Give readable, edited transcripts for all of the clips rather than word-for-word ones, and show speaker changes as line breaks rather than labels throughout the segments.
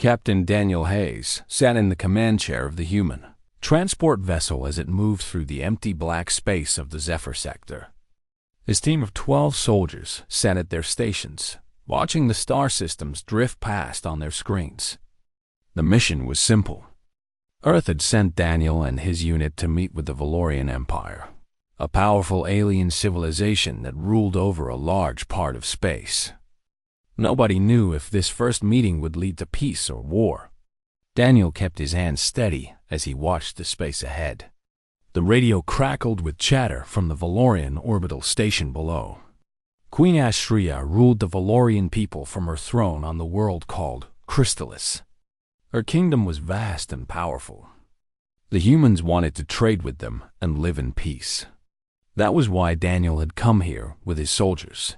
Captain Daniel Hayes sat in the command chair of the human transport vessel as it moved through the empty black space of the Zephyr sector. His team of 12 soldiers sat at their stations, watching the star systems drift past on their screens. The mission was simple. Earth had sent Daniel and his unit to meet with the Valorian Empire, a powerful alien civilization that ruled over a large part of space. Nobody knew if this first meeting would lead to peace or war. Daniel kept his hands steady as he watched the space ahead. The radio crackled with chatter from the Valorian orbital station below. Queen Ashria ruled the Valorian people from her throne on the world called Crystallis. Her kingdom was vast and powerful. The humans wanted to trade with them and live in peace. That was why Daniel had come here with his soldiers.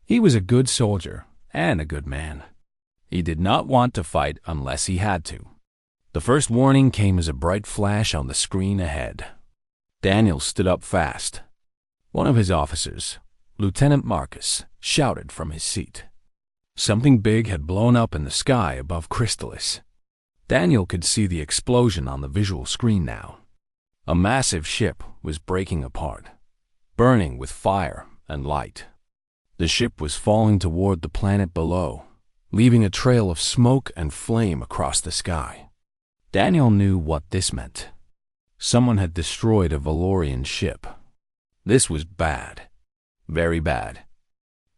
He was a good soldier and a good man. He did not want to fight unless he had to. The first warning came as a bright flash on the screen ahead. Daniel stood up fast. One of his officers, Lieutenant Marcus, shouted from his seat. Something big had blown up in the sky above Crystallis. Daniel could see the explosion on the visual screen now. A massive ship was breaking apart, burning with fire and light. The ship was falling toward the planet below, leaving a trail of smoke and flame across the sky. Daniel knew what this meant. Someone had destroyed a Valorian ship. This was bad. Very bad.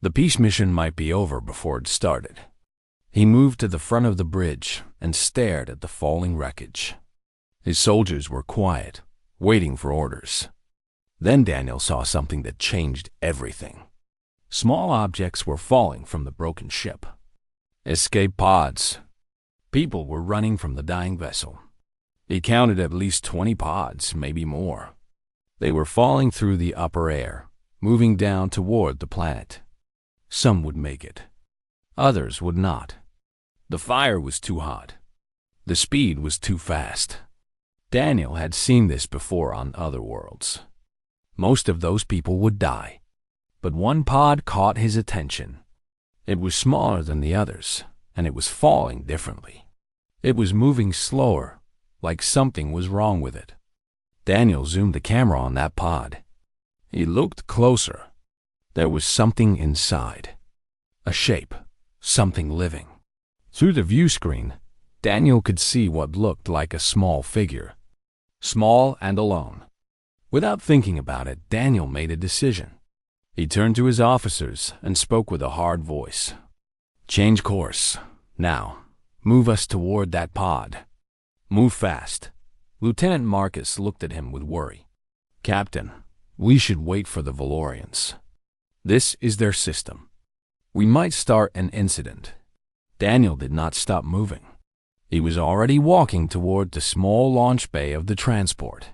The peace mission might be over before it started. He moved to the front of the bridge and stared at the falling wreckage. His soldiers were quiet, waiting for orders. Then Daniel saw something that changed everything. Small objects were falling from the broken ship. Escape pods. People were running from the dying vessel. He counted at least 20 pods, maybe more. They were falling through the upper air, moving down toward the planet. Some would make it. Others would not. The fire was too hot. The speed was too fast. Daniel had seen this before on other worlds. Most of those people would die. But one pod caught his attention. It was smaller than the others, and it was falling differently. It was moving slower, like something was wrong with it. Daniel zoomed the camera on that pod. He looked closer. There was something inside. A shape, something living. Through the view screen, Daniel could see what looked like a small figure. Small and alone. Without thinking about it, Daniel made a decision. He turned to his officers and spoke with a hard voice. "Change course. Now, move us toward that pod. Move fast." Lieutenant Marcus looked at him with worry. "Captain, we should wait for the Valorians. This is their system. We might start an incident." Daniel did not stop moving. He was already walking toward the small launch bay of the transport.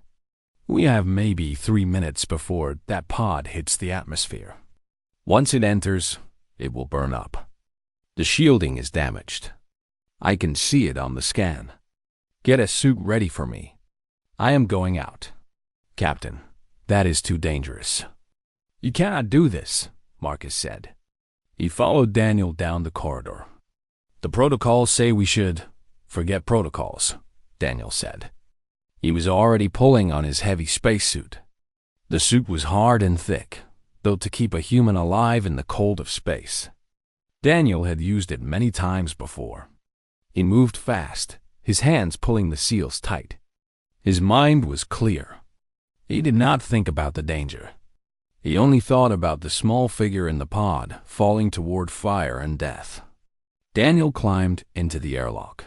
"We have maybe 3 minutes before that pod hits the atmosphere. Once it enters, it will burn up. The shielding is damaged. I can see it on the scan. Get a suit ready for me. I am going out." "Captain, that is too dangerous." "You cannot do this," Marcus said. He followed Daniel down the corridor. "The protocols say we should forget protocols," Daniel said. He was already pulling on his heavy spacesuit. The suit was hard and thick, built to keep a human alive in the cold of space. Daniel had used it many times before. He moved fast, his hands pulling the seals tight. His mind was clear. He did not think about the danger. He only thought about the small figure in the pod falling toward fire and death. Daniel climbed into the airlock.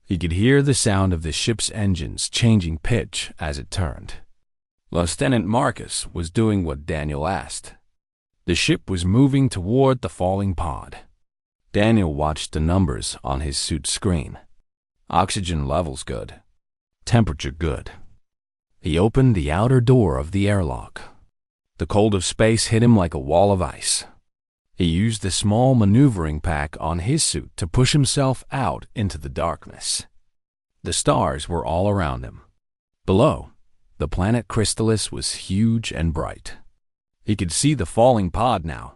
He could hear the sound of the ship's engines changing pitch as it turned. Lieutenant Marcus was doing what Daniel asked. The ship was moving toward the falling pod. Daniel watched the numbers on his suit screen. Oxygen levels good. Temperature good. He opened the outer door of the airlock. The cold of space hit him like a wall of ice. He used the small maneuvering pack on his suit to push himself out into the darkness. The stars were all around him. Below, the planet Crystallis was huge and bright. He could see the falling pod now.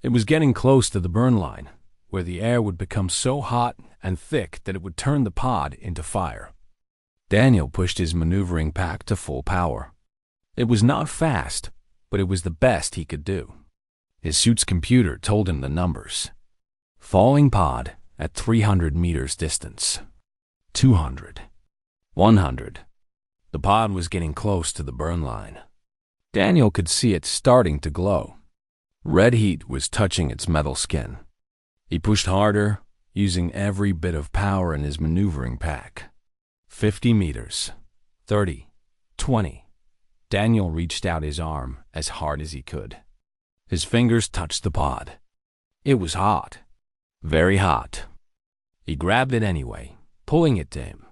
It was getting close to the burn line, where the air would become so hot and thick that it would turn the pod into fire. Daniel pushed his maneuvering pack to full power. It was not fast, but it was the best he could do. His suit's computer told him the numbers. Falling pod at 300 meters distance. 200. 100. The pod was getting close to the burn line. Daniel could see it starting to glow. Red heat was touching its metal skin. He pushed harder, using every bit of power in his maneuvering pack. 50 meters. 30. 20. Daniel reached out his arm as hard as he could. His fingers touched the pod. It was hot. Very hot. He grabbed it anyway, pulling it to him.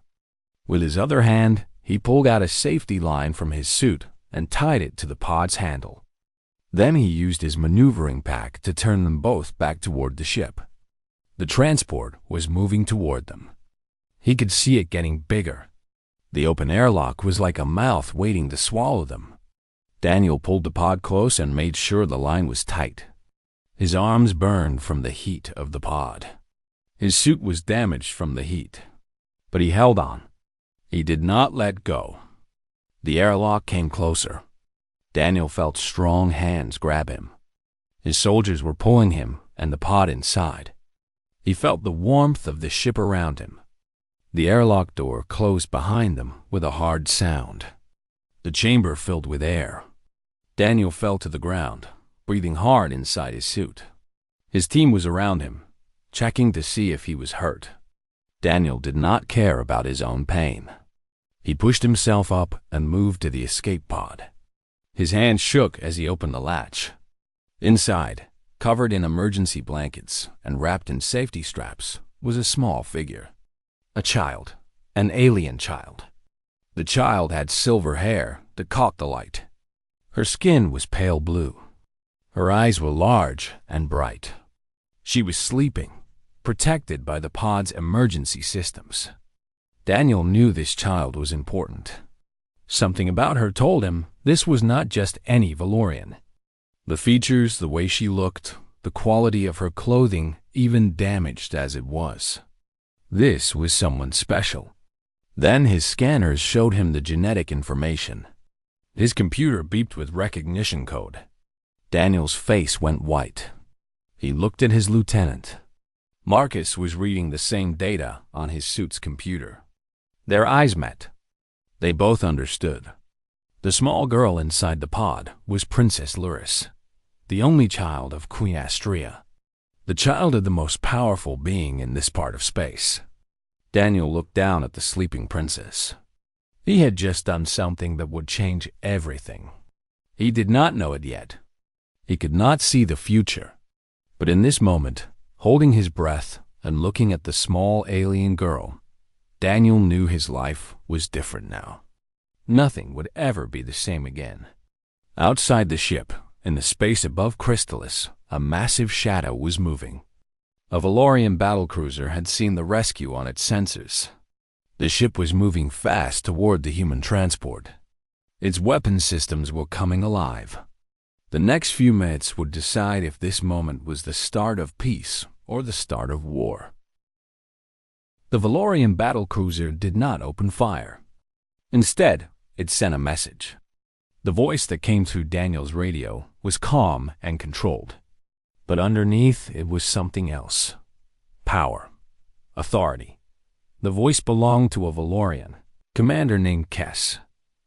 With his other hand, he pulled out a safety line from his suit and tied it to the pod's handle. Then he used his maneuvering pack to turn them both back toward the ship. The transport was moving toward them. He could see it getting bigger. The open airlock was like a mouth waiting to swallow them. Daniel pulled the pod close and made sure the line was tight. His arms burned from the heat of the pod. His suit was damaged from the heat, but he held on. He did not let go. The airlock came closer. Daniel felt strong hands grab him. His soldiers were pulling him and the pod inside. He felt the warmth of the ship around him. The airlock door closed behind them with a hard sound. The chamber filled with air. Daniel fell to the ground, breathing hard inside his suit. His team was around him, checking to see if he was hurt. Daniel did not care about his own pain. He pushed himself up and moved to the escape pod. His hand shook as he opened the latch. Inside, covered in emergency blankets and wrapped in safety straps, was a small figure. A child, an alien child. The child had silver hair that caught the light. Her skin was pale blue. Her eyes were large and bright. She was sleeping, protected by the pod's emergency systems. Daniel knew this child was important. Something about her told him this was not just any Valorian. The features, the way she looked, the quality of her clothing, even damaged as it was. This was someone special. Then his scanners showed him the genetic information. His computer beeped with recognition code. Daniel's face went white. He looked at his lieutenant. Marcus was reading the same data on his suit's computer. Their eyes met. They both understood. The small girl inside the pod was Princess Luris, the only child of Queen Astrea, the child of the most powerful being in this part of space. Daniel looked down at the sleeping princess. He had just done something that would change everything. He did not know it yet. He could not see the future. But in this moment, holding his breath and looking at the small alien girl, Daniel knew his life was different now. Nothing would ever be the same again. Outside the ship, in the space above Crystallis, a massive shadow was moving. A Valorian battlecruiser had seen the rescue on its sensors. The ship was moving fast toward the human transport. Its weapon systems were coming alive. The next few minutes would decide if this moment was the start of peace or the start of war. The Valorian battlecruiser did not open fire. Instead, it sent a message. The voice that came through Daniel's radio was calm and controlled. But underneath, it was something else. Power. Authority. The voice belonged to a Valorian, commander named Kess.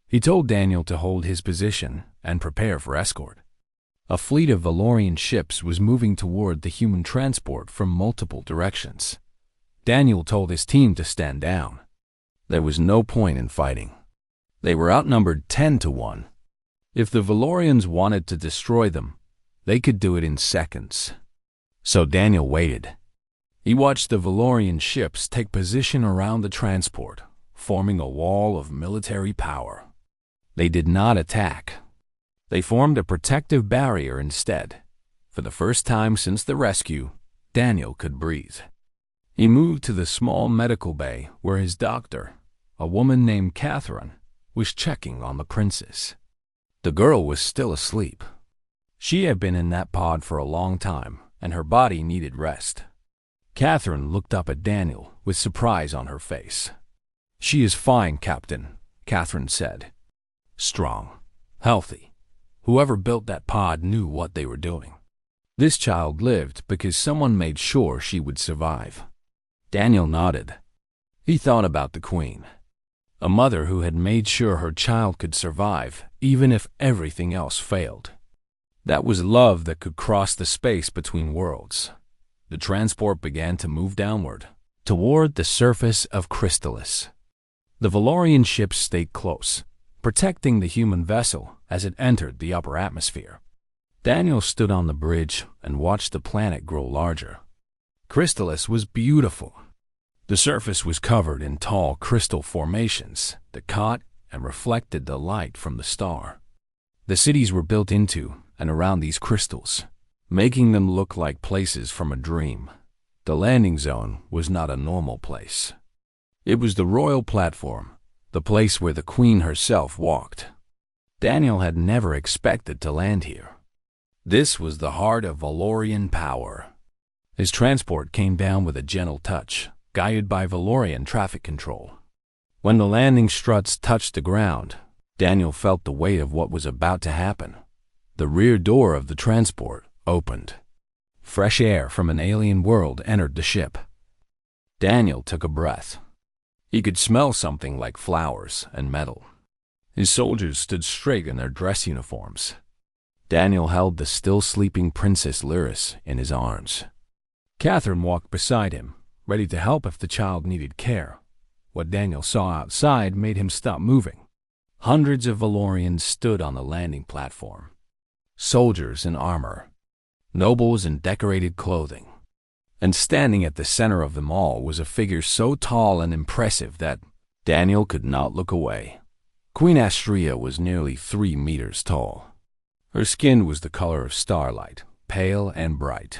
He told Daniel to hold his position and prepare for escort. A fleet of Valorian ships was moving toward the human transport from multiple directions. Daniel told his team to stand down. There was no point in fighting. They were outnumbered 10-1. If the Valorians wanted to destroy them, they could do it in seconds. So Daniel waited. He watched the Valorian ships take position around the transport, forming a wall of military power. They did not attack. They formed a protective barrier instead. For the first time since the rescue, Daniel could breathe. He moved to the small medical bay where his doctor, a woman named Catherine, was checking on the princess. The girl was still asleep. She had been in that pod for a long time, and her body needed rest. Catherine looked up at Daniel with surprise on her face. "She is fine, Captain," Catherine said. "Strong. Healthy. Whoever built that pod knew what they were doing. This child lived because someone made sure she would survive." Daniel nodded. He thought about the Queen. A mother who had made sure her child could survive, even if everything else failed. That was love that could cross the space between worlds. The transport began to move downward, toward the surface of Chrysalis. The Valorian ship stayed close, protecting the human vessel as it entered the upper atmosphere. Daniel stood on the bridge and watched the planet grow larger. Chrysalis was beautiful. The surface was covered in tall crystal formations that caught and reflected the light from the star. The cities were built into and around these crystals, making them look like places from a dream. The landing zone was not a normal place. It was the royal platform, the place where the Queen herself walked. Daniel had never expected to land here. This was the heart of Valorian power. His transport came down with a gentle touch, guided by Valorian traffic control. When the landing struts touched the ground, Daniel felt the weight of what was about to happen. The rear door of the transport opened. Fresh air from an alien world entered the ship. Daniel took a breath. He could smell something like flowers and metal. His soldiers stood straight in their dress uniforms. Daniel held the still sleeping Princess Lyris in his arms. Catherine walked beside him, ready to help if the child needed care. What Daniel saw outside made him stop moving. Hundreds of Valorians stood on the landing platform. Soldiers in armor, nobles in decorated clothing. And standing at the center of them all was a figure so tall and impressive that Daniel could not look away. Queen Astrea was nearly 3 meters tall. Her skin was the color of starlight, pale and bright.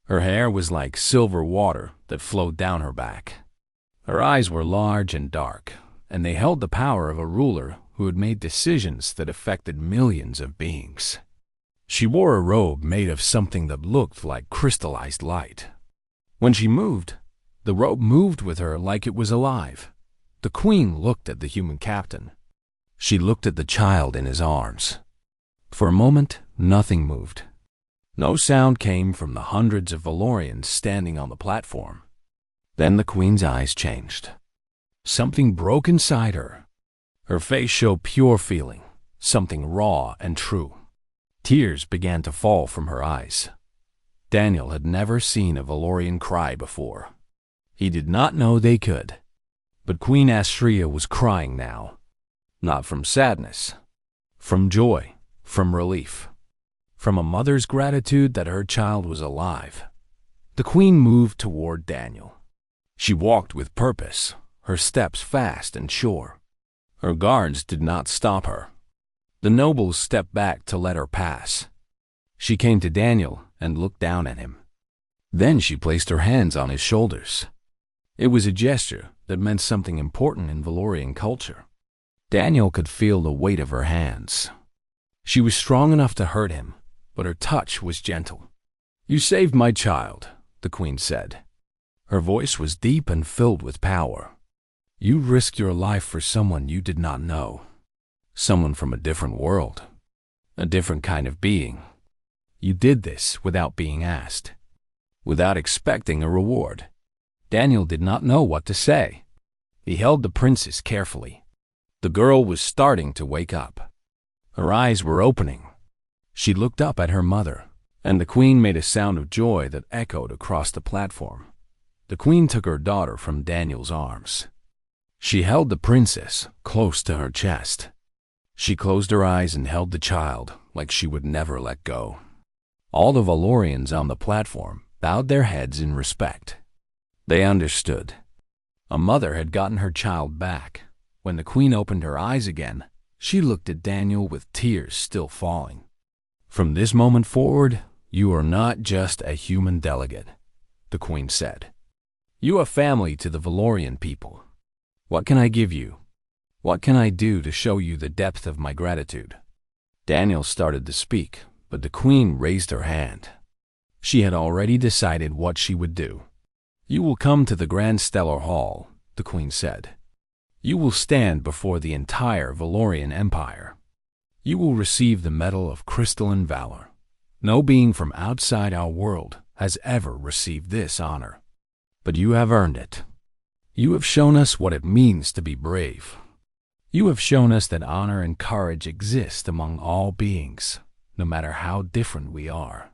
Her hair was like silver water that flowed down her back. Her eyes were large and dark, and they held the power of a ruler who had made decisions that affected millions of beings. She wore a robe made of something that looked like crystallized light. When she moved, the robe moved with her like it was alive. The Queen looked at the human captain. She looked at the child in his arms. For a moment, nothing moved. No sound came from the hundreds of Valorians standing on the platform. Then the Queen's eyes changed. Something broke inside her. Her face showed pure feeling, something raw and true. Tears began to fall from her eyes. Daniel had never seen a Valorian cry before. He did not know they could. But Queen Astrea was crying now. Not from sadness, from joy, from relief, from a mother's gratitude that her child was alive. The Queen moved toward Daniel. She walked with purpose, her steps fast and sure. Her guards did not stop her. The nobles stepped back to let her pass. She came to Daniel and looked down at him. Then she placed her hands on his shoulders. It was a gesture that meant something important in Valorian culture. Daniel could feel the weight of her hands. She was strong enough to hurt him, but her touch was gentle. "You saved my child," the Queen said. Her voice was deep and filled with power. "You risked your life for someone you did not know. Someone from a different world, a different kind of being. You did this without being asked, without expecting a reward." Daniel did not know what to say. He held the princess carefully. The girl was starting to wake up. Her eyes were opening. She looked up at her mother, and the Queen made a sound of joy that echoed across the platform. The Queen took her daughter from Daniel's arms. She held the princess close to her chest. She closed her eyes and held the child like she would never let go. All the Valorians on the platform bowed their heads in respect. They understood. A mother had gotten her child back. When the Queen opened her eyes again, she looked at Daniel with tears still falling. "From this moment forward, you are not just a human delegate," the Queen said. "You are family to the Valorian people. What can I give you? What can I do to show you the depth of my gratitude?" Daniel started to speak, but the Queen raised her hand. She had already decided what she would do. You will come to the Grand Stellar Hall, the Queen said. You will stand before the entire Valorian Empire. You will receive the Medal of Crystalline Valor. No being from outside our world has ever received this honor. But you have earned it. You have shown us what it means to be brave. You have shown us that honor and courage exist among all beings, no matter how different we are.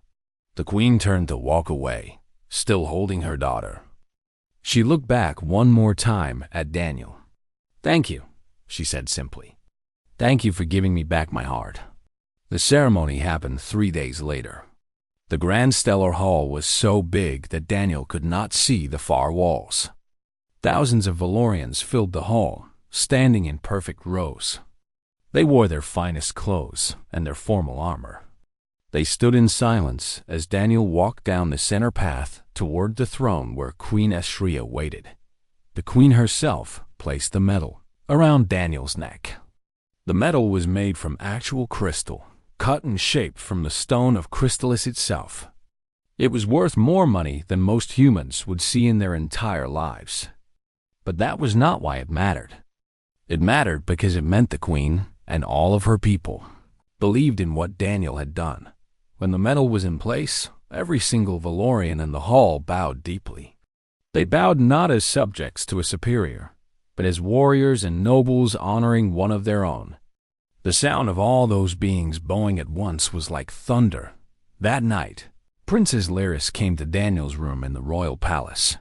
The Queen turned to walk away, still holding her daughter. She looked back one more time at Daniel. "Thank you," she said simply. "Thank you for giving me back my heart." The ceremony happened 3 days later. The Grand Stellar Hall was so big that Daniel could not see the far walls. Thousands of Valorians filled the hall, standing in perfect rows. They wore their finest clothes and their formal armor. They stood in silence as Daniel walked down the center path toward the throne where Queen Ashria waited. The Queen herself placed the medal around Daniel's neck. The medal was made from actual crystal, cut and shaped from the stone of Crystallis itself. It was worth more money than most humans would see in their entire lives. But that was not why it mattered. It mattered because it meant the Queen and all of her people believed in what Daniel had done. When the medal was in place, every single Valorian in the hall bowed deeply. They bowed not as subjects to a superior, but as warriors and nobles honoring one of their own. The sound of all those beings bowing at once was like thunder. That night, Princess Lyris came to Daniel's room in the royal palace.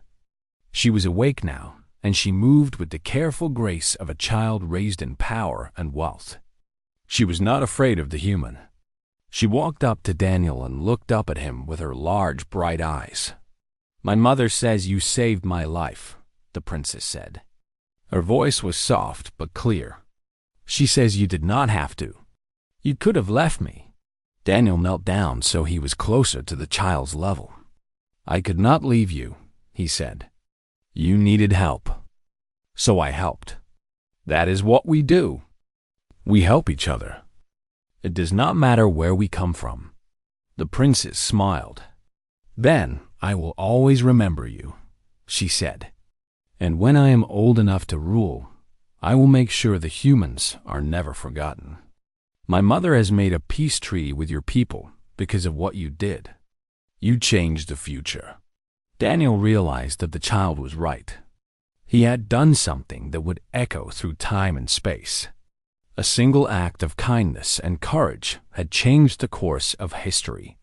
She was awake now, and she moved with the careful grace of a child raised in power and wealth. She was not afraid of the human. She walked up to Daniel and looked up at him with her large, bright eyes. "My mother says you saved my life," the princess said. Her voice was soft but clear. "She says you did not have to. You could have left me." Daniel knelt down so he was closer to the child's level. "I could not leave you," he said. "You needed help. So I helped. That is what we do. We help each other. It does not matter where we come from." The princess smiled. "Then I will always remember you," she said. "And when I am old enough to rule, I will make sure the humans are never forgotten. My mother has made a peace treaty with your people because of what you did. You changed the future." Daniel realized that the child was right. He had done something that would echo through time and space. A single act of kindness and courage had changed the course of history.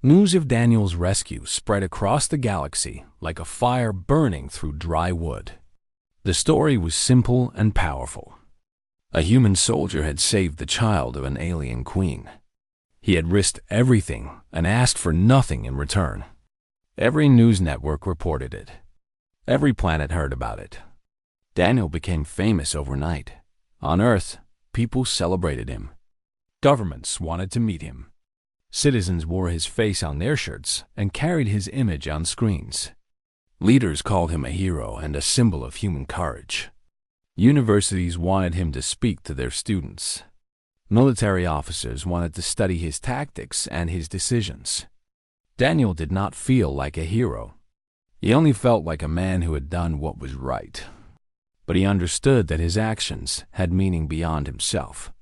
News of Daniel's rescue spread across the galaxy like a fire burning through dry wood. The story was simple and powerful. A human soldier had saved the child of an alien queen. He had risked everything and asked for nothing in return. Every news network reported it. Every planet heard about it. Daniel became famous overnight. On Earth, people celebrated him. Governments wanted to meet him. Citizens wore his face on their shirts and carried his image on screens. Leaders called him a hero and a symbol of human courage. Universities wanted him to speak to their students. Military officers wanted to study his tactics and his decisions. Daniel did not feel like a hero. He only felt like a man who had done what was right. But he understood that his actions had meaning beyond himself.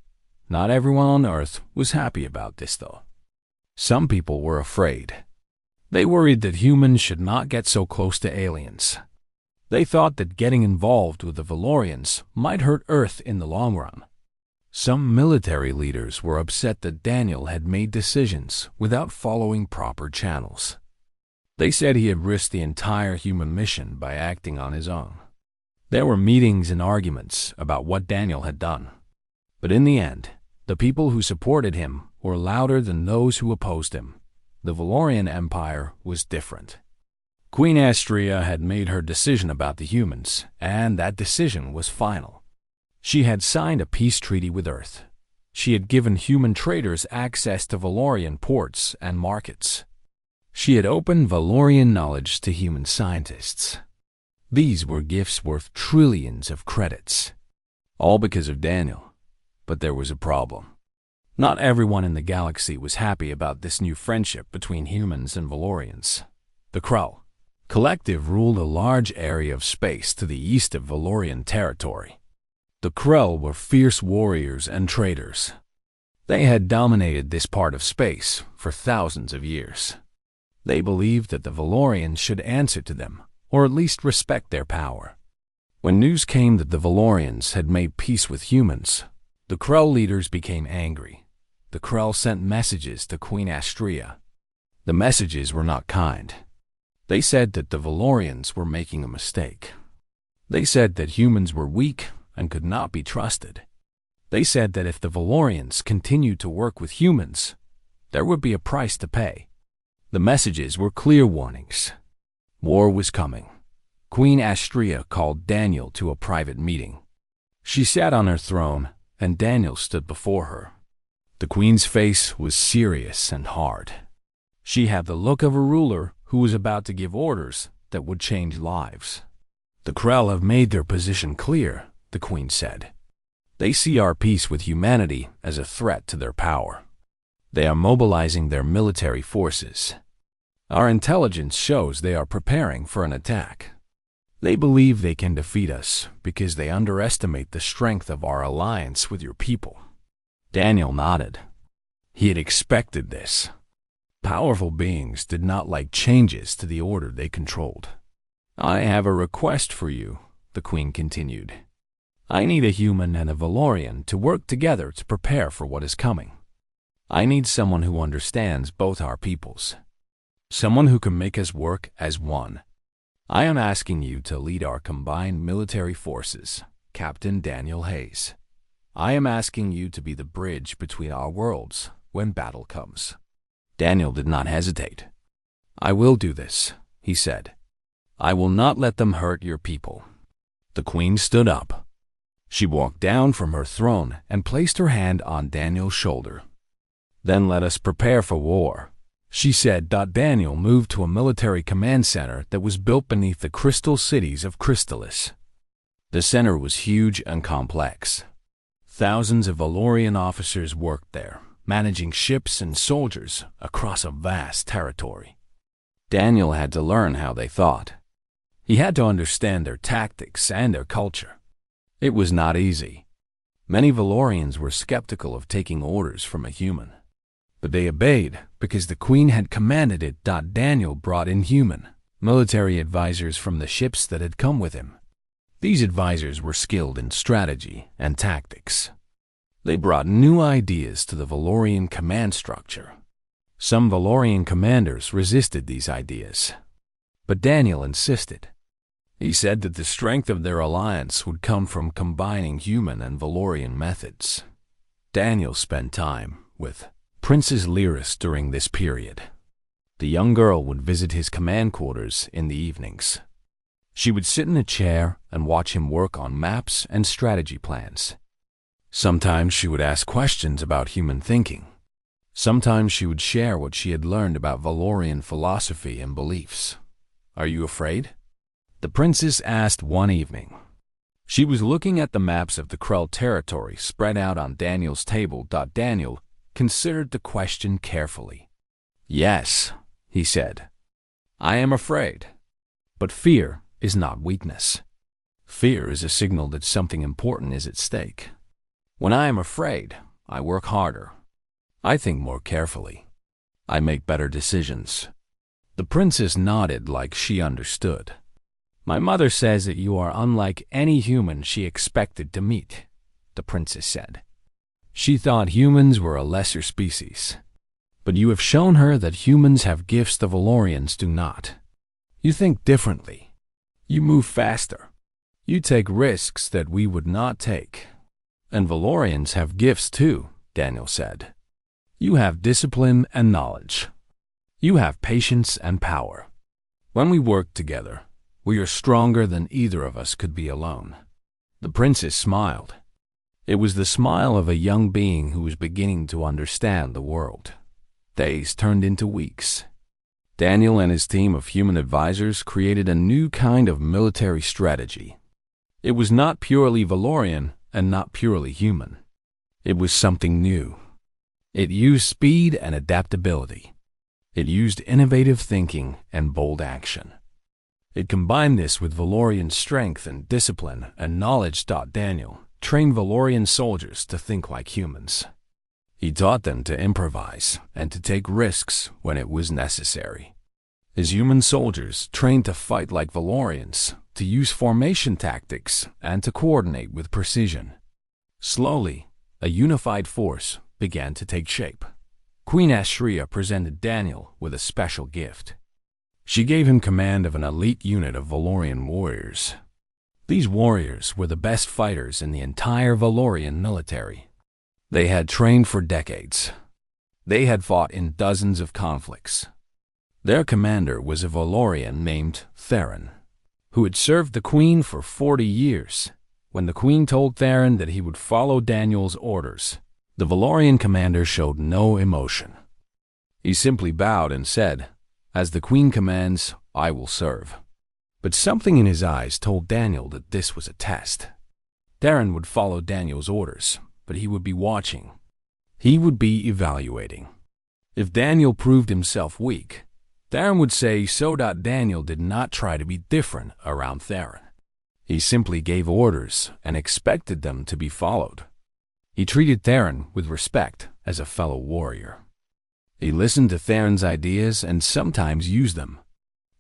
Not everyone on Earth was happy about this, though. Some people were afraid. They worried that humans should not get so close to aliens. They thought that getting involved with the Valorians might hurt Earth in the long run. Some military leaders were upset that Daniel had made decisions without following proper channels. They said he had risked the entire human mission by acting on his own. There were meetings and arguments about what Daniel had done. But in the end, the people who supported him were louder than those who opposed him. The Valorian Empire was different. Queen Astria had made her decision about the humans, and that decision was final. She had signed a peace treaty with Earth. She had given human traders access to Valorian ports and markets. She had opened Valorian knowledge to human scientists. These were gifts worth trillions of credits. All because of Daniel. But there was a problem. Not everyone in the galaxy was happy about this new friendship between humans and Valorians. The Krell, Collective ruled a large area of space to the east of Valorian territory. The Krell were fierce warriors and traders. They had dominated this part of space for thousands of years. They believed that the Valorians should answer to them, or at least respect their power. When news came that the Valorians had made peace with humans, the Krell leaders became angry. The Krell sent messages to Queen Astrea. The messages were not kind. They said that the Valorians were making a mistake. They said that humans were weak and could not be trusted. They said that if the Valorians continued to work with humans, there would be a price to pay. The messages were clear warnings. War was coming. Queen Astrea called Daniel to a private meeting. She sat on her throne, and Daniel stood before her. The queen's face was serious and hard. She had the look of a ruler who was about to give orders that would change lives. "The Krell have made their position clear," the queen said. "They see our peace with humanity as a threat to their power. They are mobilizing their military forces. Our intelligence shows they are preparing for an attack. They believe they can defeat us because they underestimate the strength of our alliance with your people." Daniel nodded. He had expected this. Powerful beings did not like changes to the order they controlled. "I have a request for you," the queen continued. "I need a human and a Valorian to work together to prepare for what is coming. I need someone who understands both our peoples. Someone who can make us work as one. I am asking you to lead our combined military forces, Captain Daniel Hayes. I am asking you to be the bridge between our worlds when battle comes." Daniel did not hesitate. "I will do this," he said. "I will not let them hurt your people." The queen stood up. She walked down from her throne and placed her hand on Daniel's shoulder. "Then let us prepare for war," she said. Daniel moved to a military command center that was built beneath the crystal cities of Crystalis. The center was huge and complex. Thousands of Valorian officers worked there, managing ships and soldiers across a vast territory. Daniel had to learn how they thought. He had to understand their tactics and their culture. It was not easy. Many Valorians were skeptical of taking orders from a human. But they obeyed because the queen had commanded it. Daniel brought in human, military advisors from the ships that had come with him. These advisors were skilled in strategy and tactics. They brought new ideas to the Valorian command structure. Some Valorian commanders resisted these ideas, but Daniel insisted. He said that the strength of their alliance would come from combining human and Valorian methods. Daniel spent time with Princess Lyris during this period. The young girl would visit his command quarters in the evenings. She would sit in a chair and watch him work on maps and strategy plans. Sometimes she would ask questions about human thinking. Sometimes she would share what she had learned about Valorian philosophy and beliefs. "Are you afraid?" the princess asked one evening. She was looking at the maps of the Krell territory spread out on Daniel's table. Daniel considered the question carefully. "Yes," he said. "I am afraid. But fear is not weakness. Fear is a signal that something important is at stake. When I am afraid, I work harder. I think more carefully. I make better decisions." The princess nodded like she understood. "My mother says that you are unlike any human she expected to meet," the princess said. "She thought humans were a lesser species. But you have shown her that humans have gifts the Valorians do not. You think differently. You move faster. You take risks that we would not take. And Valorians have gifts too," Daniel said. "You have discipline and knowledge. You have patience and power. When we work together, we are stronger than either of us could be alone." The princess smiled. It was the smile of a young being who was beginning to understand the world. Days turned into weeks. Daniel and his team of human advisors created a new kind of military strategy. It was not purely Valorian and not purely human. It was something new. It used speed and adaptability. It used innovative thinking and bold action. It combined this with Valorian strength and discipline and knowledge. Daniel trained Valorian soldiers to think like humans. He taught them to improvise and to take risks when it was necessary. His human soldiers trained to fight like Valorians, to use formation tactics, and to coordinate with precision. Slowly, a unified force began to take shape. Queen Ashria presented Daniel with a special gift. She gave him command of an elite unit of Valorian warriors. These warriors were the best fighters in the entire Valorian military. They had trained for decades. They had fought in dozens of conflicts. Their commander was a Valorian named Theron, who had served the Queen for 40 years. When the Queen told Theron that he would follow Daniel's orders, the Valorian commander showed no emotion. He simply bowed and said, "As the Queen commands, I will serve." But something in his eyes told Daniel that this was a test. Theron would follow Daniel's orders, but he would be watching. He would be evaluating. If Daniel proved himself weak, Theron would say so. Daniel did not try to be different around Theron. He simply gave orders and expected them to be followed. He treated Theron with respect as a fellow warrior. He listened to Theron's ideas and sometimes used them.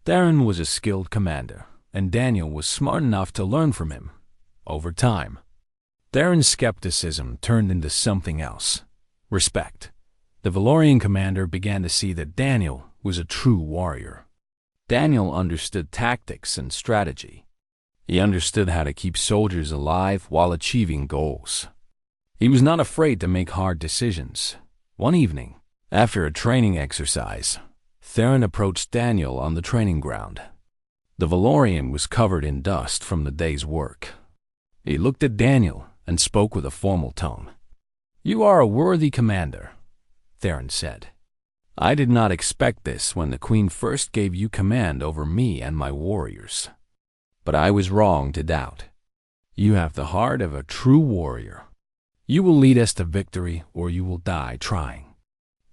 Theron was a skilled commander, and Daniel was smart enough to learn from him. Over time, Theron's skepticism turned into something else: respect. The Valorian commander began to see that Daniel was a true warrior. Daniel understood tactics and strategy. He understood how to keep soldiers alive while achieving goals. He was not afraid to make hard decisions. One evening, after a training exercise, Theron approached Daniel on the training ground. The Valorian was covered in dust from the day's work. He looked at Daniel and spoke with a formal tone. "You are a worthy commander," Theron said. "I did not expect this when the Queen first gave you command over me and my warriors. But I was wrong to doubt. You have the heart of a true warrior. You will lead us to victory or you will die trying.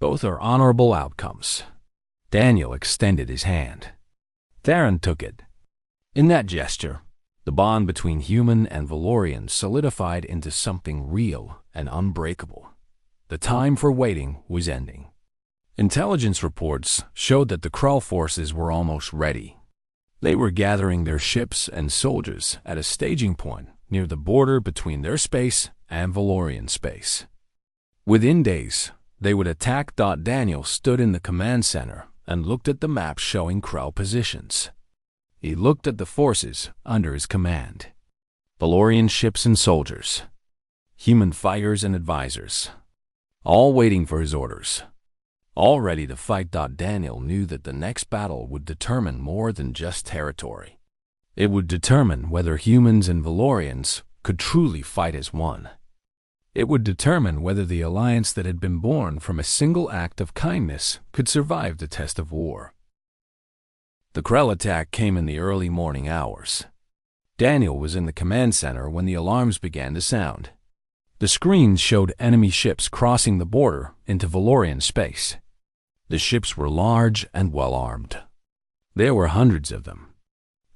Both are honorable outcomes." Daniel extended his hand. Theron took it. In that gesture, the bond between human and Valorian solidified into something real and unbreakable. The time for waiting was ending. Intelligence reports showed that the Krull forces were almost ready. They were gathering their ships and soldiers at a staging point near the border between their space and Valorian space. Within days, they would attack. Daniel stood in the command center and looked at the map showing Krull positions. He looked at the forces under his command: Valorian ships and soldiers, human fighters and advisors, all waiting for his orders, all ready to fight. Daniel knew that the next battle would determine more than just territory. It would determine whether humans and Valorians could truly fight as one. It would determine whether the alliance that had been born from a single act of kindness could survive the test of war. The Krull attack came in the early morning hours. Daniel was in the command center when the alarms began to sound. The screens showed enemy ships crossing the border into Valorian space. The ships were large and well-armed. There were hundreds of them.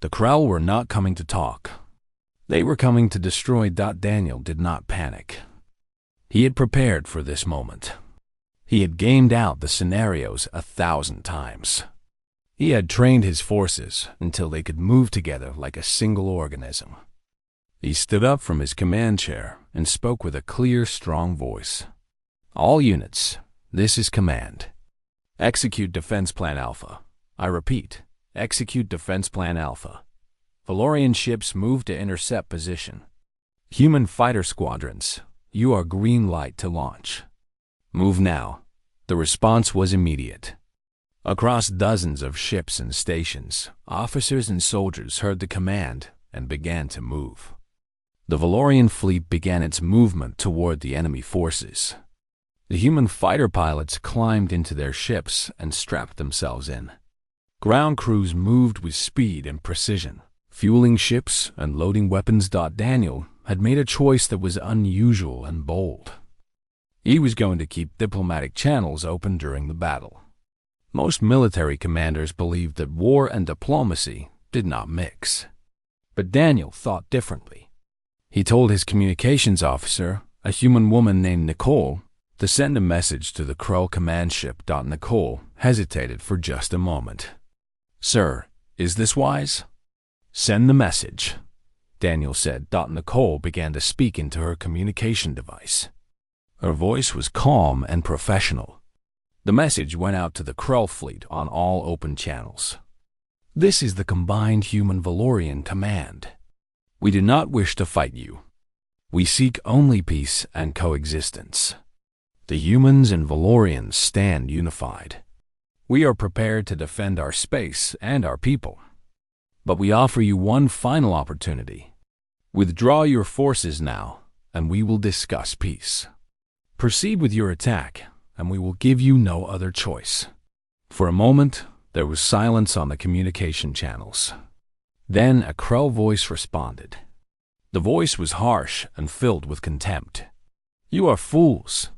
The Krull were not coming to talk. They were coming to destroy. Daniel did not panic. He had prepared for this moment. He had gamed out the scenarios 1,000 times. He had trained his forces until they could move together like a single organism. He stood up from his command chair and spoke with a clear, strong voice. "All units, this is command. Execute Defense Plan Alpha. I repeat, execute Defense Plan Alpha. Valorian ships move to intercept position. Human fighter squadrons, you are green light to launch. Move now." The response was immediate. Across dozens of ships and stations, officers and soldiers heard the command and began to move. The Valorian fleet began its movement toward the enemy forces. The human fighter pilots climbed into their ships and strapped themselves in. Ground crews moved with speed and precision, fueling ships and loading weapons. Daniel had made a choice that was unusual and bold. He was going to keep diplomatic channels open during the battle. Most military commanders believed that war and diplomacy did not mix. But Daniel thought differently. He told his communications officer, a human woman named Nicole, to send a message to the Krell command ship. Nicole hesitated for just a moment. "Sir, is this wise?" "Send the message," Daniel said. Nicole began to speak into her communication device. Her voice was calm and professional. The message went out to the Krell fleet on all open channels. "This is the combined human-Valorian command. We do not wish to fight you. We seek only peace and coexistence. The humans and Valorians stand unified. We are prepared to defend our space and our people. But we offer you one final opportunity. Withdraw your forces now, and we will discuss peace. Proceed with your attack, and we will give you no other choice." For a moment, there was silence on the communication channels. Then a Krell voice responded. The voice was harsh and filled with contempt. "You are fools,"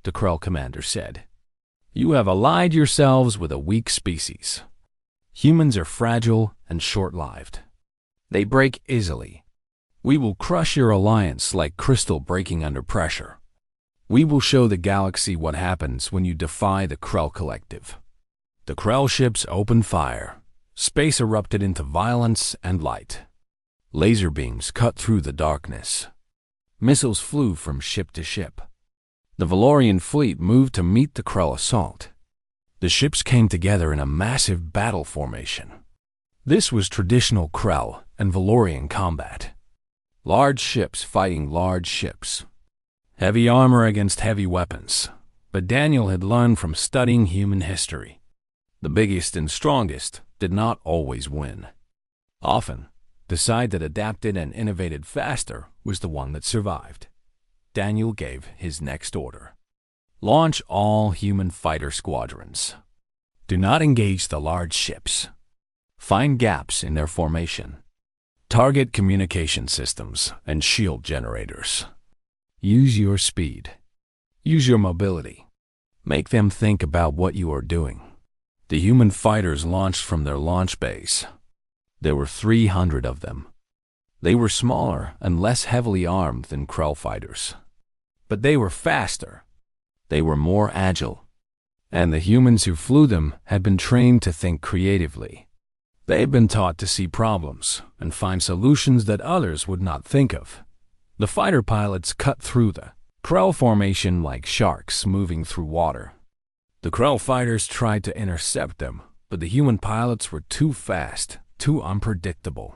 the Krell commander said. "You have allied yourselves with a weak species. Humans are fragile and short-lived. They break easily. We will crush your alliance like crystal breaking under pressure. We will show the galaxy what happens when you defy the Krell Collective." The Krell ships opened fire. Space erupted into violence and light. Laser beams cut through the darkness. Missiles flew from ship to ship. The Valorian fleet moved to meet the Krell assault. The ships came together in a massive battle formation. This was traditional Krell and Valorian combat. Large ships fighting large ships. Heavy armor against heavy weapons. But Daniel had learned from studying human history. The biggest and strongest did not always win. Often, the side that adapted and innovated faster was the one that survived. Daniel gave his next order. Launch all human fighter squadrons. Do not engage the large ships. Find gaps in their formation. Target communication systems and shield generators. Use your speed. Use your mobility. Make them think about what you are doing. The human fighters launched from their launch base. There were 300 of them. They were smaller and less heavily armed than Krell fighters. But they were faster. They were more agile. And the humans who flew them had been trained to think creatively. They had been taught to see problems and find solutions that others would not think of. The fighter pilots cut through the Krell formation like sharks moving through water. The Krell fighters tried to intercept them, but the human pilots were too fast, too unpredictable.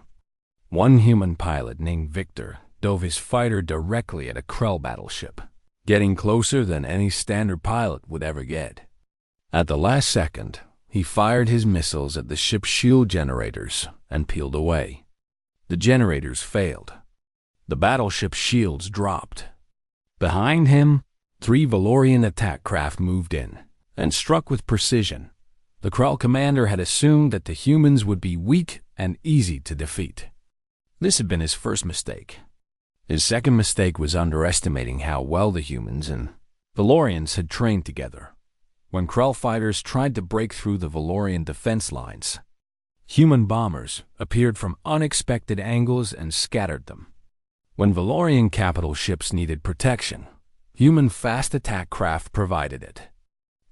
One human pilot named Victor dove his fighter directly at a Krell battleship, getting closer than any standard pilot would ever get. At the last second, he fired his missiles at the ship's shield generators and peeled away. The generators failed. The battleship's shields dropped. Behind him, 3 Valorian attack craft moved in and struck with precision. The Krell commander had assumed that the humans would be weak and easy to defeat. This had been his first mistake. His second mistake was underestimating how well the humans and Valorians had trained together. When Krell fighters tried to break through the Valorian defense lines, human bombers appeared from unexpected angles and scattered them. When Valorian capital ships needed protection, human fast attack craft provided it.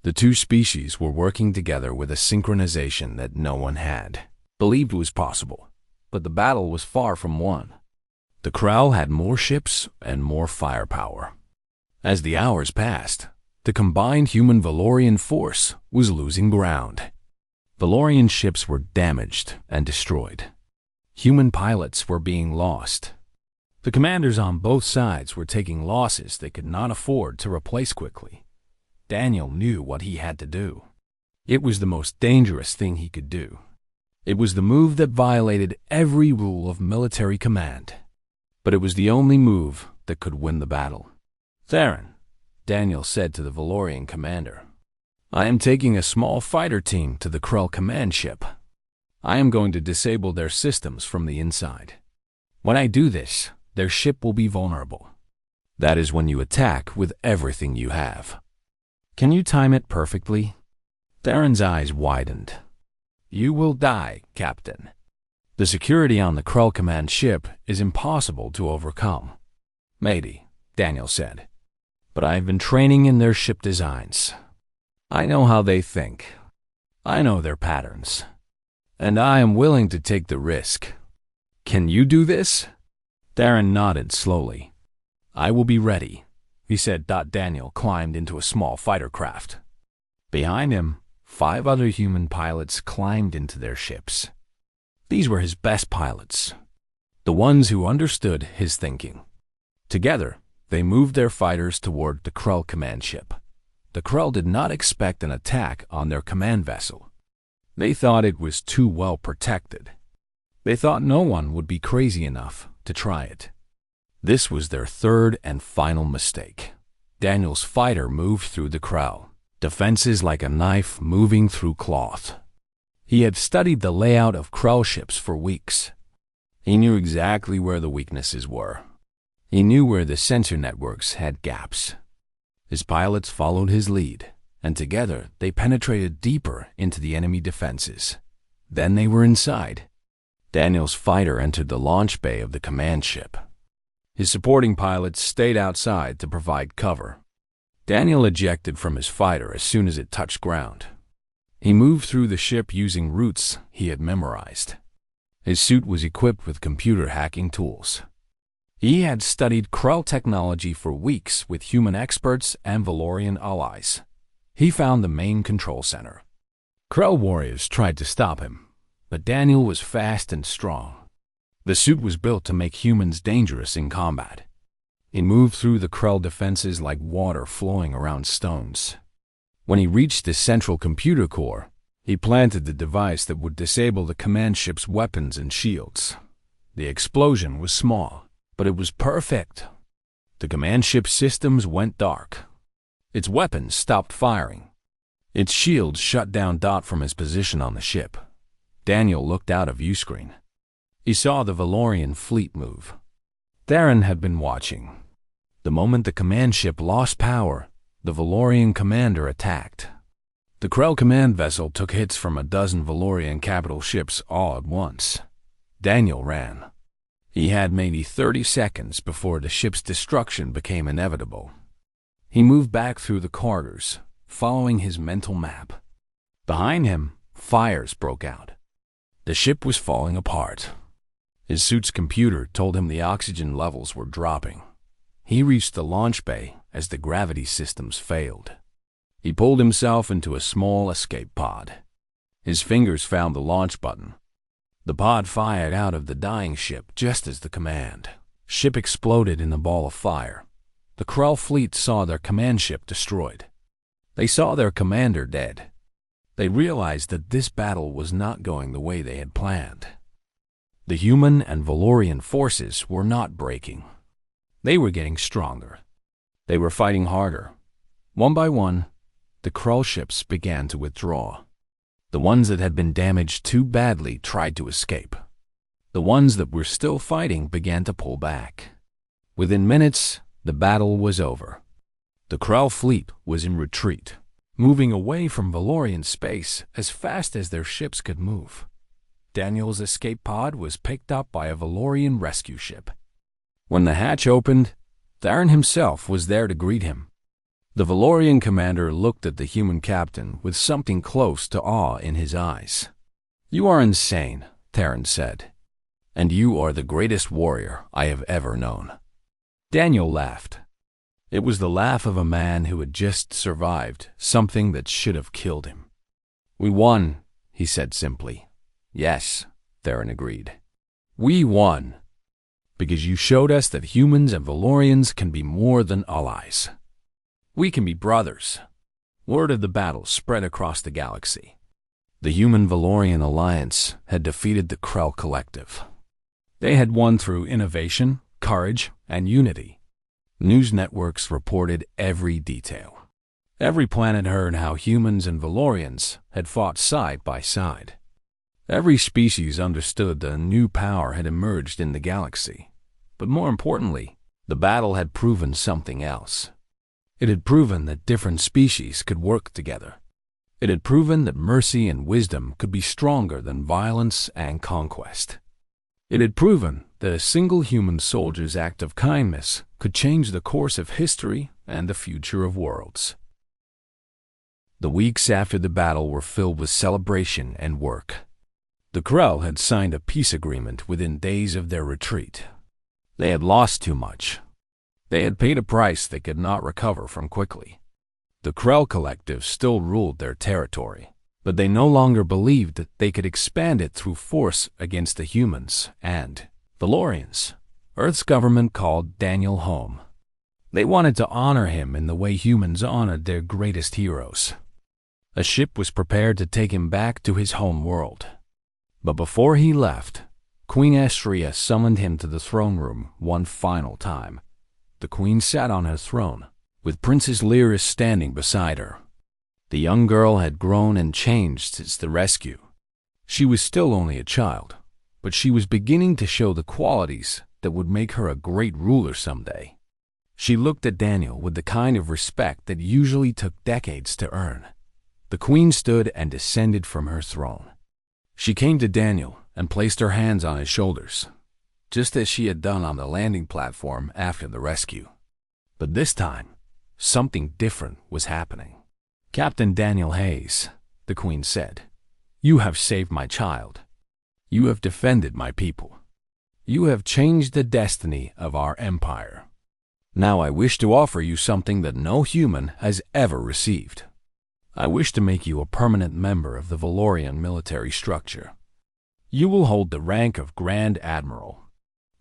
The two species were working together with a synchronization that no one had believed was possible, but the battle was far from won. The Krell had more ships and more firepower. As the hours passed, the combined human-Valorian force was losing ground. Valorian ships were damaged and destroyed. Human pilots were being lost. The commanders on both sides were taking losses they could not afford to replace quickly. Daniel knew what he had to do. It was the most dangerous thing he could do. It was the move that violated every rule of military command. But it was the only move that could win the battle. "Theron," Daniel said to the Valorian commander, "I am taking a small fighter team to the Krell command ship. I am going to disable their systems from the inside. When I do this, their ship will be vulnerable. That is when you attack with everything you have. Can you time it perfectly?" Theron's eyes widened. "You will die, Captain." The security on the Krull command ship is impossible to overcome. Maybe, Daniel said. But I've been training in their ship designs. I know how they think. I know their patterns. And I am willing to take the risk. Can you do this? Theron nodded slowly. I will be ready, he said. Daniel climbed into a small fighter craft. Behind him, 5 other human pilots climbed into their ships. These were his best pilots, the ones who understood his thinking. Together, they moved their fighters toward the Krull command ship. The Krull did not expect an attack on their command vessel. They thought it was too well protected. They thought no one would be crazy enough to try it. This was their third and final mistake. Daniel's fighter moved through the Krull, defenses like a knife moving through cloth. He had studied the layout of Krull ships for weeks. He knew exactly where the weaknesses were. He knew where the sensor networks had gaps. His pilots followed his lead, and together they penetrated deeper into the enemy defenses. Then they were inside. Daniel's fighter entered the launch bay of the command ship. His supporting pilots stayed outside to provide cover. Daniel ejected from his fighter as soon as it touched ground. He moved through the ship using routes he had memorized. His suit was equipped with computer hacking tools. He had studied Krull technology for weeks with human experts and Valorian allies. He found the main control center. Krull warriors tried to stop him, but Daniel was fast and strong. The suit was built to make humans dangerous in combat. He moved through the Krull defenses like water flowing around stones. When he reached the central computer core, he planted the device that would disable the command ship's weapons and shields. The explosion was small, but it was perfect. The command ship's systems went dark. Its weapons stopped firing. Its shields shut down from his position on the ship. Daniel looked out a viewscreen. He saw the Valorian fleet move. Theron had been watching. The moment the command ship lost power, the Valorian commander attacked. The Krull command vessel took hits from a dozen Valorian capital ships all at once. Daniel ran. He had maybe 30 seconds before the ship's destruction became inevitable. He moved back through the corridors, following his mental map. Behind him, fires broke out. The ship was falling apart. His suit's computer told him the oxygen levels were dropping. He reached the launch bay as the gravity systems failed. He pulled himself into a small escape pod. His fingers found the launch button. The pod fired out of the dying ship just as the command ship exploded in a ball of fire. The Krull fleet saw their command ship destroyed. They saw their commander dead. They realized that this battle was not going the way they had planned. The human and Valorian forces were not breaking. They were getting stronger. They were fighting harder. One by one, the Krull ships began to withdraw. The ones that had been damaged too badly tried to escape. The ones that were still fighting began to pull back. Within minutes, the battle was over. The Krull fleet was in retreat, moving away from Valorian space as fast as their ships could move. Daniel's escape pod was picked up by a Valorian rescue ship. When the hatch opened, Theron himself was there to greet him. The Valorian commander looked at the human captain with something close to awe in his eyes. "You are insane," Theron said, "and you are the greatest warrior I have ever known." Daniel laughed. It was the laugh of a man who had just survived something that should have killed him. "We won," he said simply. "Yes," Theron agreed. "We won. Because you showed us that humans and Valorians can be more than allies. We can be brothers." Word of the battle spread across the galaxy. The Human-Valorian Alliance had defeated the Krull Collective. They had won through innovation, courage, and unity. News networks reported every detail. Every planet heard how humans and Valorians had fought side by side. Every species understood that a new power had emerged in the galaxy. But more importantly, the battle had proven something else. It had proven that different species could work together. It had proven that mercy and wisdom could be stronger than violence and conquest. It had proven that a single human soldier's act of kindness could change the course of history and the future of worlds. The weeks after the battle were filled with celebration and work. The Krell had signed a peace agreement within days of their retreat. They had lost too much. They had paid a price they could not recover from quickly. The Krell Collective still ruled their territory, but they no longer believed that they could expand it through force against the humans and Valorians. Earth's government called Daniel home. They wanted to honor him in the way humans honored their greatest heroes. A ship was prepared to take him back to his home world. But before he left, Queen Astrea summoned him to the throne room one final time. The queen sat on her throne, with Princess Lyris standing beside her. The young girl had grown and changed since the rescue. She was still only a child, but she was beginning to show the qualities that would make her a great ruler someday. She looked at Daniel with the kind of respect that usually took decades to earn. The queen stood and descended from her throne. She came to Daniel and placed her hands on his shoulders, just as she had done on the landing platform after the rescue. But this time, something different was happening. "Captain Daniel Hayes," the queen said, "you have saved my child. You have defended my people. You have changed the destiny of our empire. Now I wish to offer you something that no human has ever received. I wish to make you a permanent member of the Valorian military structure. You will hold the rank of Grand Admiral.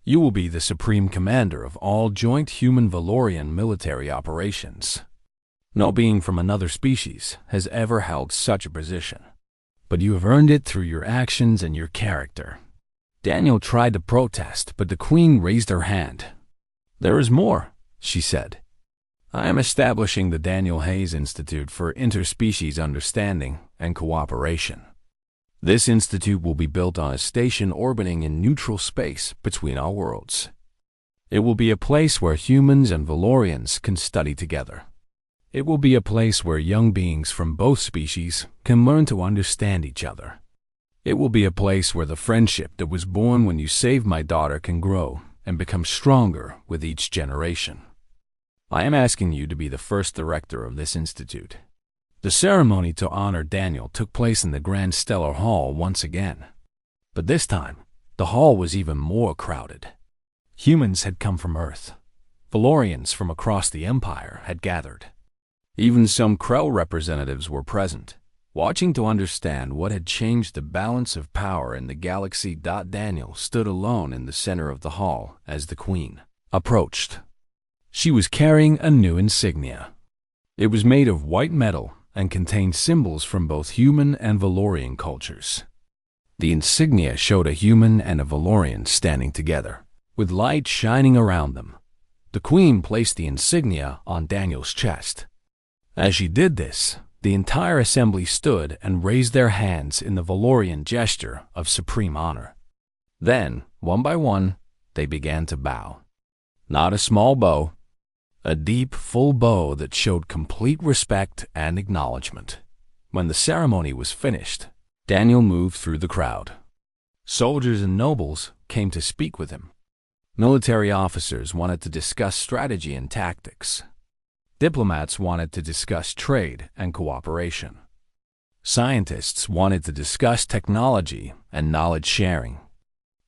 You will be the supreme commander of all joint human-Valorian military operations. No being from another species has ever held such a position, but you have earned it through your actions and your character." Daniel tried to protest, but the queen raised her hand. "There is more," she said. "I am establishing the Daniel Hayes Institute for Interspecies Understanding and Cooperation. This institute will be built on a station orbiting in neutral space between our worlds. It will be a place where humans and Valorians can study together. It will be a place where young beings from both species can learn to understand each other. It will be a place where the friendship that was born when you saved my daughter can grow and become stronger with each generation. I am asking you to be the first director of this institute." The ceremony to honor Daniel took place in the Grand Stellar Hall once again. But this time, the hall was even more crowded. Humans had come from Earth. Valorians from across the Empire had gathered. Even some Krell representatives were present, watching to understand what had changed the balance of power in the galaxy. Daniel stood alone in the center of the hall as the queen approached. She was carrying a new insignia. It was made of white metal and contained symbols from both human and Valorian cultures. The insignia showed a human and a Valorian standing together, with light shining around them. The queen placed the insignia on Daniel's chest. As she did this, the entire assembly stood and raised their hands in the Valorian gesture of supreme honor. Then, one by one, they began to bow. Not a small bow, a deep, full bow that showed complete respect and acknowledgement. When the ceremony was finished, Daniel moved through the crowd. Soldiers and nobles came to speak with him. Military officers wanted to discuss strategy and tactics. Diplomats wanted to discuss trade and cooperation. Scientists wanted to discuss technology and knowledge sharing.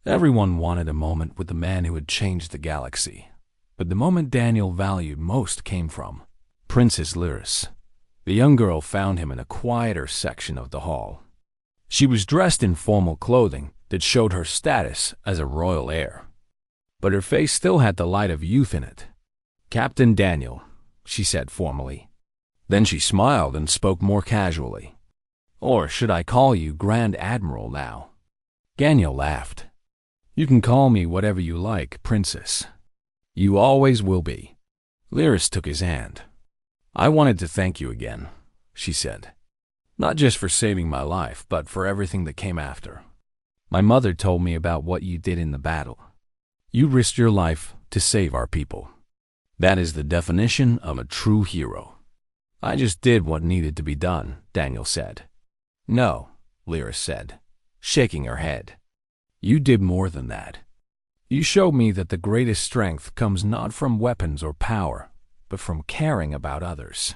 Everyone wanted a moment with the man who had changed the galaxy. But the moment Daniel valued most came from Princess Lyris. The young girl found him in a quieter section of the hall. She was dressed in formal clothing that showed her status as a royal heir. But her face still had the light of youth in it. "Captain Daniel," she said formally. Then she smiled and spoke more casually. "Or should I call you Grand Admiral now?" Daniel laughed. "You can call me whatever you like, Princess. You always will be." Lyris took his hand. "I wanted to thank you again," she said. "Not just for saving my life, but for everything that came after. My mother told me about what you did in the battle. You risked your life to save our people. That is the definition of a true hero." "I just did what needed to be done," Daniel said. "No," Lyris said, shaking her head. You did more than that. You showed me that the greatest strength comes not from weapons or power, but from caring about others.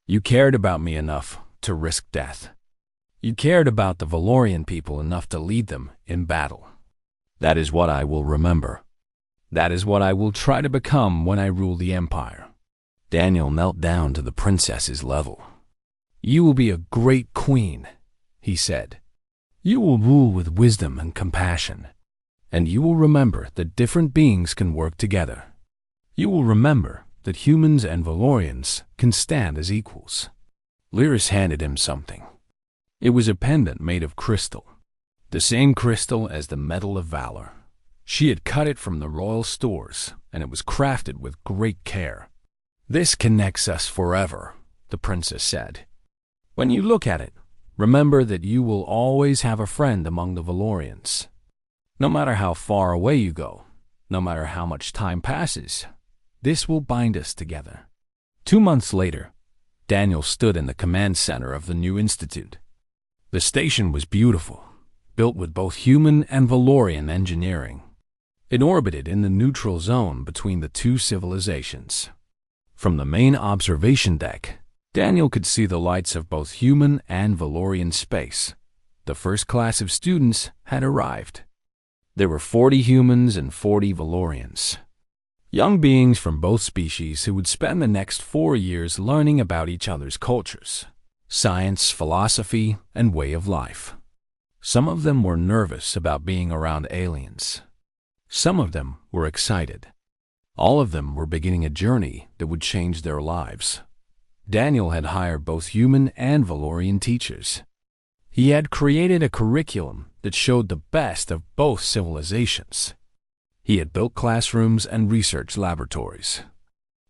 You cared about me enough to risk death. You cared about the Valorian people enough to lead them in battle. That is what I will remember. That is what I will try to become when I rule the Empire. Daniel knelt down to the princess's level. You will be a great queen, he said. You will rule with wisdom and compassion, and you will remember that different beings can work together. You will remember that humans and Valorians can stand as equals. Lyris handed him something. It was a pendant made of crystal, the same crystal as the Medal of Valor. She had cut it from the royal stores, and it was crafted with great care. This connects us forever, the princess said. When you look at it, remember that you will always have a friend among the Valorians. No matter how far away you go, no matter how much time passes, this will bind us together. 2 months later, Daniel stood in the command center of the new institute. The station was beautiful, built with both human and Valorian engineering. It orbited in the neutral zone between the two civilizations. From the main observation deck, Daniel could see the lights of both human and Valorian space. The first class of students had arrived. There were 40 humans and 40 Valorians. Young beings from both species who would spend the next 4 years learning about each other's cultures, science, philosophy, and way of life. Some of them were nervous about being around aliens. Some of them were excited. All of them were beginning a journey that would change their lives. Daniel had hired both human and Valorian teachers. He had created a curriculum that showed the best of both civilizations. He had built classrooms and research laboratories.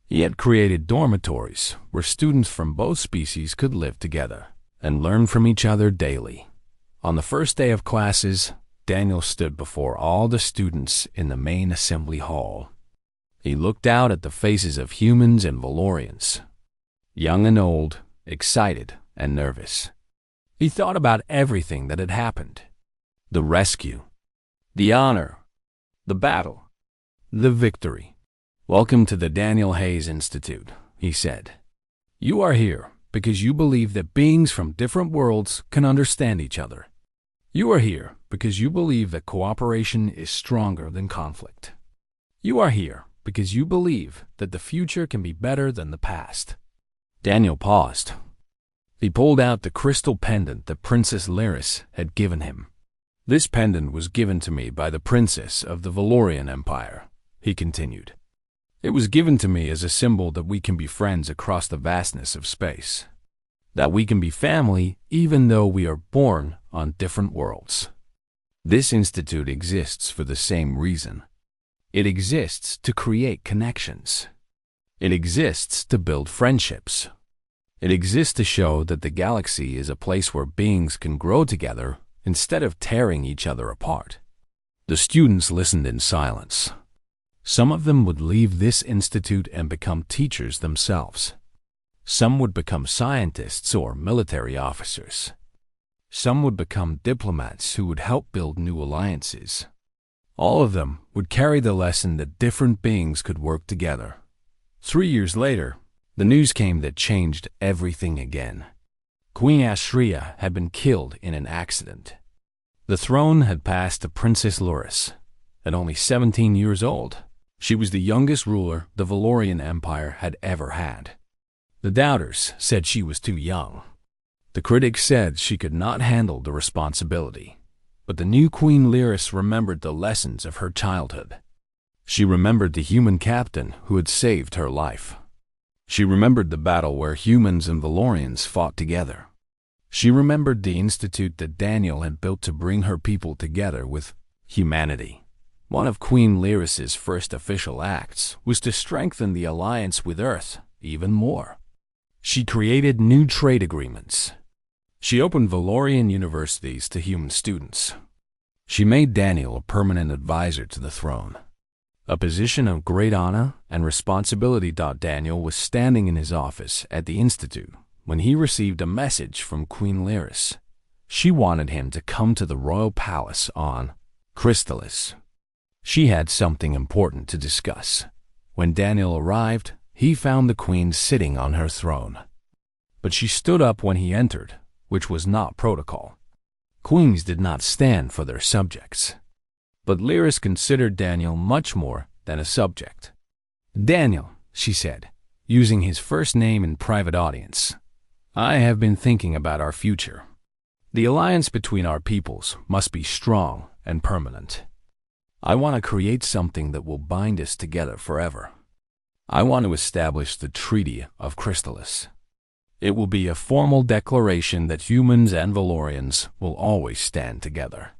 He had created dormitories where students from both species could live together and learn from each other daily. On the first day of classes, Daniel stood before all the students in the main assembly hall. He looked out at the faces of humans and Valorians, young and old, excited and nervous. He thought about everything that had happened: the rescue, the honor, the battle, the victory. Welcome to the Daniel Hayes Institute, he said. You are here because you believe that beings from different worlds can understand each other. You are here because you believe that cooperation is stronger than conflict. You are here because you believe that the future can be better than the past. Daniel paused. He pulled out the crystal pendant that Princess Lyris had given him. This pendant was given to me by the princess of the Valorian Empire, he continued. It was given to me as a symbol that we can be friends across the vastness of space, that we can be family even though we are born on different worlds. This institute exists for the same reason. It exists to create connections. It exists to build friendships. It exists to show that the galaxy is a place where beings can grow together instead of tearing each other apart. The students listened in silence. Some of them would leave this institute and become teachers themselves. Some would become scientists or military officers. Some would become diplomats who would help build new alliances. All of them would carry the lesson that different beings could work together. 3 years later, the news came that changed everything again. Queen Ashria had been killed in an accident. The throne had passed to Princess Lyris. At only 17 years old, she was the youngest ruler the Valorian Empire had ever had. The doubters said she was too young. The critics said she could not handle the responsibility. But the new Queen Lyris remembered the lessons of her childhood. She remembered the human captain who had saved her life. She remembered the battle where humans and Valorians fought together. She remembered the institute that Daniel had built to bring her people together with humanity. One of Queen Lyris's first official acts was to strengthen the alliance with Earth even more. She created new trade agreements. She opened Valorian universities to human students. She made Daniel a permanent advisor to the throne, a position of great honor and responsibility. Daniel was standing in his office at the institute when he received a message from Queen Lyris. She wanted him to come to the royal palace on Chrysalis. She had something important to discuss. When Daniel arrived, he found the queen sitting on her throne. But she stood up when he entered, which was not protocol. Queens did not stand for their subjects. But Lyris considered Daniel much more than a subject. "Daniel," she said, using his first name in private audience, "I have been thinking about our future. The alliance between our peoples must be strong and permanent. I want to create something that will bind us together forever. I want to establish the Treaty of Chrysalis. It will be a formal declaration that humans and Valorians will always stand together.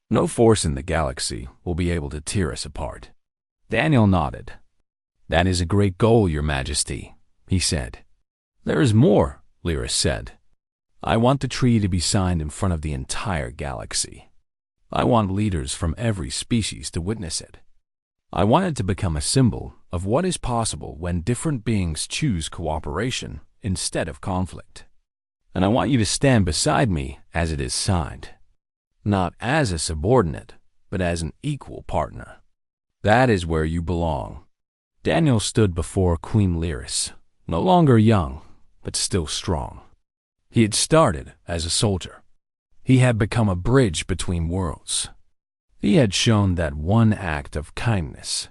No force in the galaxy will be able to tear us apart." Daniel nodded. "That is a great goal, Your Majesty," he said. "There is more," Lyris said. "I want the treaty to be signed in front of the entire galaxy. I want leaders from every species to witness it. I want it to become a symbol of what is possible when different beings choose cooperation instead of conflict. And I want you to stand beside me as it is signed, not as a subordinate, but as an equal partner. That is where you belong." Daniel stood before Queen Lyris, no longer young, but still strong. He had started as a soldier. He had become a bridge between worlds. He had shown that one act of kindness